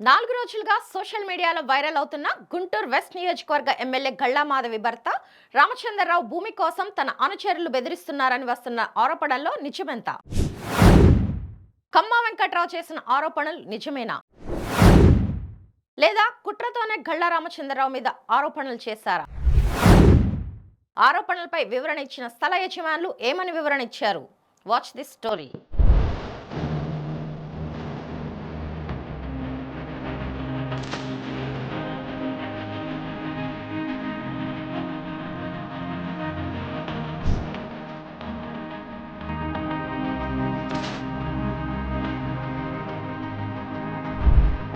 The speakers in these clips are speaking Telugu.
4 రోజులుగా సోషల్ మీడియాలో వైరల్ అవుతున్న గుంటూరు వెస్ట్ నియోజకవర్గ ఎమ్మెల్యే గళ్ళా మాధవి భర్త రామచంద్రరావు భూమి కోసం తన అనుచరులు బెదిరిస్తున్నారని వస్తున్న ఆరోపణల్లో నిజమెంత? కమ్మా వెంకట్రావు చేసిన ఆరోపణలు నిజమేనా? లేదా కుట్రతోనే గళ్ళా రామచంద్రరావు మీద ఆరోపణలు చేశారా? ఆరోపణలపై వివరణ ఇచ్చిన స్థల యజమానులు ఏమని వివరణ ఇచ్చారు? Watch this story.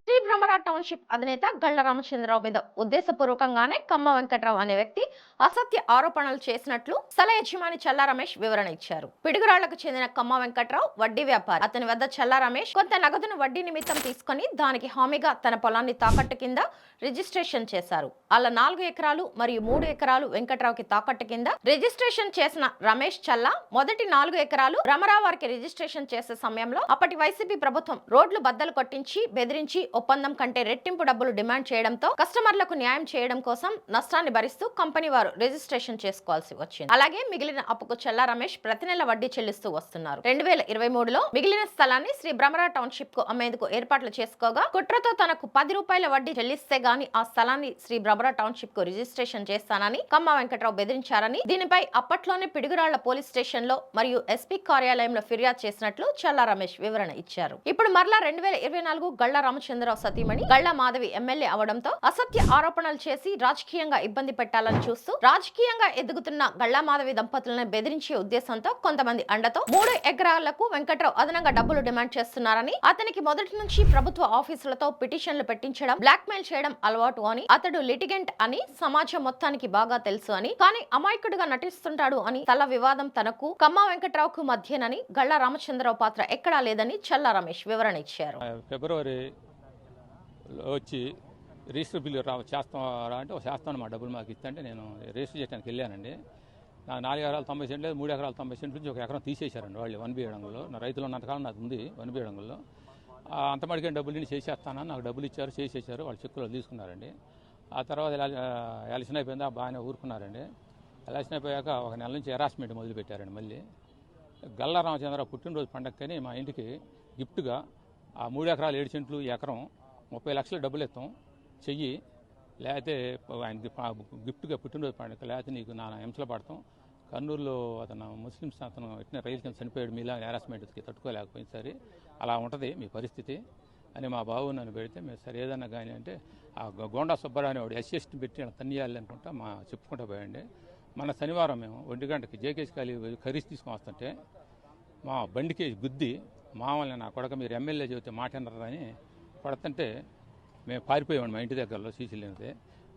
Shri Bhramara township అధినేత గళ్ళ రామచంద్రరావు మీద ఉద్దేశపూర్వకంగానే కమ్మ వెంకట్రావు అనే వ్యక్తి అసత్య ఆరోపణలు చేసినట్లు స్థల యజమాని చల్లా రమేష్ వివరణ ఇచ్చారు. పిడుగురాళ్లకు చెందిన కమ్మ వెంకట్రావు వడ్డీ వ్యాపారి. అతని వద్ద చల్లా రమేష్ కొంత నగదును వడ్డీ నిమిత్తం తీసుకుని దానికి హామీగా తన పొలాన్ని తాకట్టు కింద రిజిస్ట్రేషన్ చేశారు. అలా 4 ఎకరాలు మరియు 3 ఎకరాలు వెంకట్రావుకి తాకట్టు కింద రిజిస్ట్రేషన్ చేసిన రమేష్ చల్లా మొదటి 4 ఎకరాలు భ్రమరావు వారికి రిజిస్ట్రేషన్ చేసే సమయంలో అప్పటి వైసీపీ ప్రభుత్వం రోడ్లు బద్దలు కొట్టించి బెదిరించి ఒప్పందం కంటే రెట్టింపు డబ్బులు డిమాండ్ చేయడంతో కస్టమర్లకు న్యాయం చేయడం కోసం నష్టాన్ని భరిస్తూ కంపెనీ వారు రిజిస్ట్రేషన్ చేసుకోవాల్సి వచ్చింది. అలాగే మిగిలిన అప్పుకు చల్లా రమేష్ ప్రతి నెల వడ్డీ చెల్లిస్తూ వస్తున్నారు. 2023లో మిగిలిన స్థలాన్ని శ్రీ భ్రమరా టౌన్షిప్ కు అమ్మేందుకు ఏర్పాట్లు చేసుకోగా కుట్రతో తనకు 10 రూపాయల వడ్డీ చెల్లిస్తే గాని ఆ స్థలాన్ని శ్రీ భ్రమరా టౌన్షిప్ కు రిజిస్ట్రేషన్ చేస్తానని కమ్మ వెంకట్రావు బెదిరించారని, దీనిపై అప్పట్లోనే పిడుగురాళ్ల పోలీస్ స్టేషన్ లో మరియు ఎస్పీ కార్యాలయంలో ఫిర్యాదు చేసినట్లు చల్లా రమేష్ వివరణ ఇచ్చారు. ఇప్పుడు మరలా 2024 గళ్ళ రామచంద్రరావు సతీమణి గళ్ళ మాధవి ఎమ్మెల్యే అవడంతో అసత్య ఆరోపణలు చేసి రాజకీయంగా ఇబ్బంది పెట్టాలని చూస్తూ రాజకీయంగా ఎదుగుతున్న గళ్ళ మాధవి దంపతులను బెదిరించే ఉద్దేశంతో కొంతమంది అండతో 3 ఎకరాలకు వెంకట్రావు అదనంగా డబ్బులు డిమాండ్ చేస్తున్నారని, అతనికి మొదటి నుంచి ప్రభుత్వ ఆఫీసులతో పిటిషన్లు పెట్టించడం, బ్లాక్ మెయిల్ చేయడం అలవాటు అని, అతడు లిటిగెంట్ అని సమాజం మొత్తానికి బాగా తెలుసు అని, కానీ అమాయకుడిగా నటిస్తుంటాడు అని, తల వివాదం తనకు కమ్మా వెంకట్రావుకు మధ్యనని, గళ్ళ రామచంద్రరావు పాత్ర ఎక్కడా లేదని చల్లా రమేష్ వివరణ ఇచ్చారు. ఫిబ్రవరి వచ్చి రిజిస్టర్ బిల్లు చేస్తారా అంటే చేస్తాను, మా డబ్బులు మాకు ఇస్తుంటే నేను రిజిస్టర్ చేయడానికి వెళ్ళానండి. నా 4 ఎకరాలు 90 సెంట్లు లేదు, 3 ఎకరాలు 90 సెంట్లు నుంచి 1 ఎకరం తీసేశారండి వాళ్ళు వన్ బియ్యడంలో. నా రైతులు ఉన్నంతకాలం నాకు ఉంది వన్ బియ్యడంలో. అంత మడికే డబ్బులు నేను చేసేస్తానని నాకు డబ్బులు ఇచ్చారు, చేసేసారు. వాళ్ళు చెక్కులు తీసుకున్నారండి. ఆ తర్వాత ఎలక్షన్ అయిపోయిందా బాగానే ఊరుకున్నారండి. ఎలక్షన్ అయిపోయాక 1 నెల నుంచి హెరాస్మెంట్ మొదలుపెట్టారండి. మళ్ళీ గల్లా రామచంద్రరావు పుట్టినరోజు పండగకని మా ఇంటికి గిఫ్ట్గా ఆ 3 ఎకరాలు 7 సెంట్లు ఎకరం 30 లక్షలు డబ్బులు ఇస్తాం చెయ్యి, లేకపోతే ఆయనకి గిఫ్ట్గా పుట్టినరోజు పండుగ, లేకపోతే నీకు నా హింసలు పడతాం. కర్నూలులో అతను ముస్లిమ్స్ అతను ఎట్టిన రైలు కింద చనిపోయాడు, మీలా హెరాస్మెంట్కి తట్టుకోలేకపోయింది. సరే అలా ఉంటుంది మీ పరిస్థితి అని మా బాబు నన్ను పెడితే మేము సరే ఏదన్నా కానీ అంటే ఆ గోండా సుబ్బారావు అనేవాడు ఎస్సీఎస్టీని పెట్టి తన్నియాలి అనుకుంటా చెప్పుకుంటూ పోయండి. మన శనివారం మేము 1 గంటకి జేకేసి ఖరీదు తీసుకొని వస్తుంటే మా బండికి గుద్ది మామూలు నా కొడక మీరు ఎమ్మెల్యే చెబితే మాట వినరని పడుతుంటే మేము పారిపోయామండి. మా ఇంటి దగ్గరలో సీసీ లేనిదే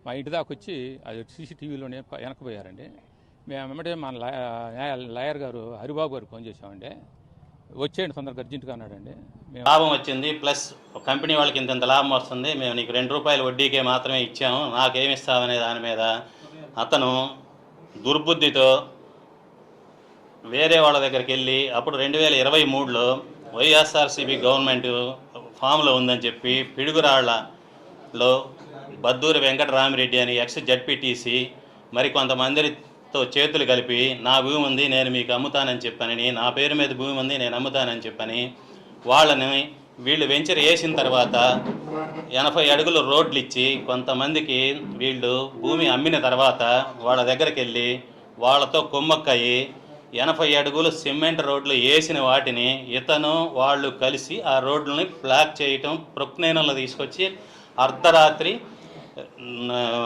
మా ఇంటి దాకా వచ్చి అది సీసీటీవీలోనే వెనకపోయారండి. మేము వెంబడే మన లాయర్ గారు హరిబాబు గారు ఫోన్ చేసామండి, వచ్చేయండి తొందరగా అర్జెంటుగా అన్నాడండి. లాభం వచ్చింది, ప్లస్ కంపెనీ వాళ్ళకి ఇంత లాభం వస్తుంది, మేము నీకు 2 రూపాయల వడ్డీకే మాత్రమే ఇచ్చాము, నాకేమిస్తామనే దాని మీద అతను దుర్బుద్ధితో వేరే వాళ్ళ దగ్గరికి వెళ్ళి అప్పుడు 2023లో వైఎస్ఆర్సీపీ గవర్నమెంట్ ఫామ్లో ఉందని చెప్పి పిడుగురాళ్లలో బద్దూరి వెంకటరామిరెడ్డి అని ఎక్స్ జడ్పీటీసీ మరి కొంతమందితో చేతులు కలిపి నా భూమి ఉంది నేను మీకు అమ్ముతానని చెప్పని, నా పేరు మీద భూమి ఉంది నేను అమ్ముతానని చెప్పని వాళ్ళని వీళ్ళు వెంచర్ వేసిన తర్వాత 80 అడుగులు రోడ్లు ఇచ్చి కొంతమందికి వీళ్ళు భూమి అమ్మిన తర్వాత వాళ్ళ దగ్గరికి వెళ్ళి వాళ్ళతో కుమ్మక్కయి 80 అడుగులు సిమెంట్ రోడ్లు వేసిన వాటిని ఇతను వాళ్ళు కలిసి ఆ రోడ్లని బ్లాక్ చేయటం, ప్రొక్నేనలో తీసుకొచ్చి అర్ధరాత్రి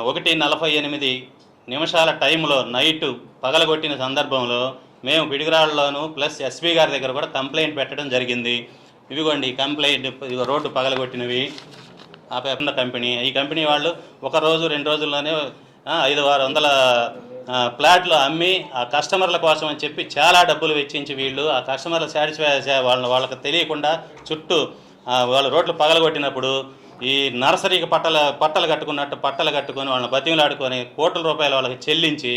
1:48 టైంలో నైటు పగలగొట్టిన సందర్భంలో మేము పిడుగురాళ్ళలోను ప్లస్ ఎస్పీ గారి దగ్గర కూడా కంప్లైంట్ పెట్టడం జరిగింది. ఇవిగోండి ఈ కంప్లైంట్, రోడ్డు పగలగొట్టినవి ఆ పేపర్ కంపెనీ. ఈ కంపెనీ వాళ్ళు 1 రోజు 2 రోజుల్లోనే 500-600 ప్లాట్లు అమ్మి ఆ కస్టమర్ల కోసం అని చెప్పి చాలా డబ్బులు వెచ్చించి వీళ్ళు ఆ కస్టమర్లు సాటిస్ఫై వాళ్ళకి తెలియకుండా చుట్టూ వాళ్ళ రోడ్లు పగలగొట్టినప్పుడు ఈ నర్సరీకి పట్టలు కట్టుకున్నట్టు పట్టలు కట్టుకొని వాళ్ళని బతిమలాడుకొని కోట్ల రూపాయలు వాళ్ళకి చెల్లించి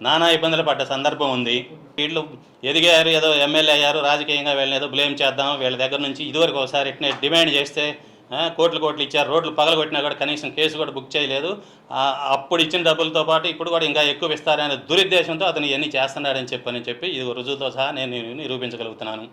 నానా ఇబ్బందులు పడ్డ సందర్భం ఉంది. వీళ్ళు ఎదిగారు, ఏదో ఎమ్మెల్యే అయ్యారు, రాజకీయంగా వీళ్ళని ఏదో బ్లేమ్ చేద్దాం, వీళ్ళ దగ్గర నుంచి ఇదివరకు ఒకసారి ఇట్నే డిమాండ్ చేస్తే కోట్లు ఇచ్చారు, రోడ్లు పగలగొట్టినా కూడా కనీసం కేసు కూడా బుక్ చేయలేదు. అప్పుడు ఇచ్చిన డబ్బులతో పాటు ఇప్పుడు కూడా ఇంకా ఎక్కువ ఇస్తారనే దురుద్దేశంతో అతను ఇవన్నీ చేస్తున్నాడని చెప్పి ఇది రుజువుతో సహా నేను నిరూపించగలుగుతున్నాను.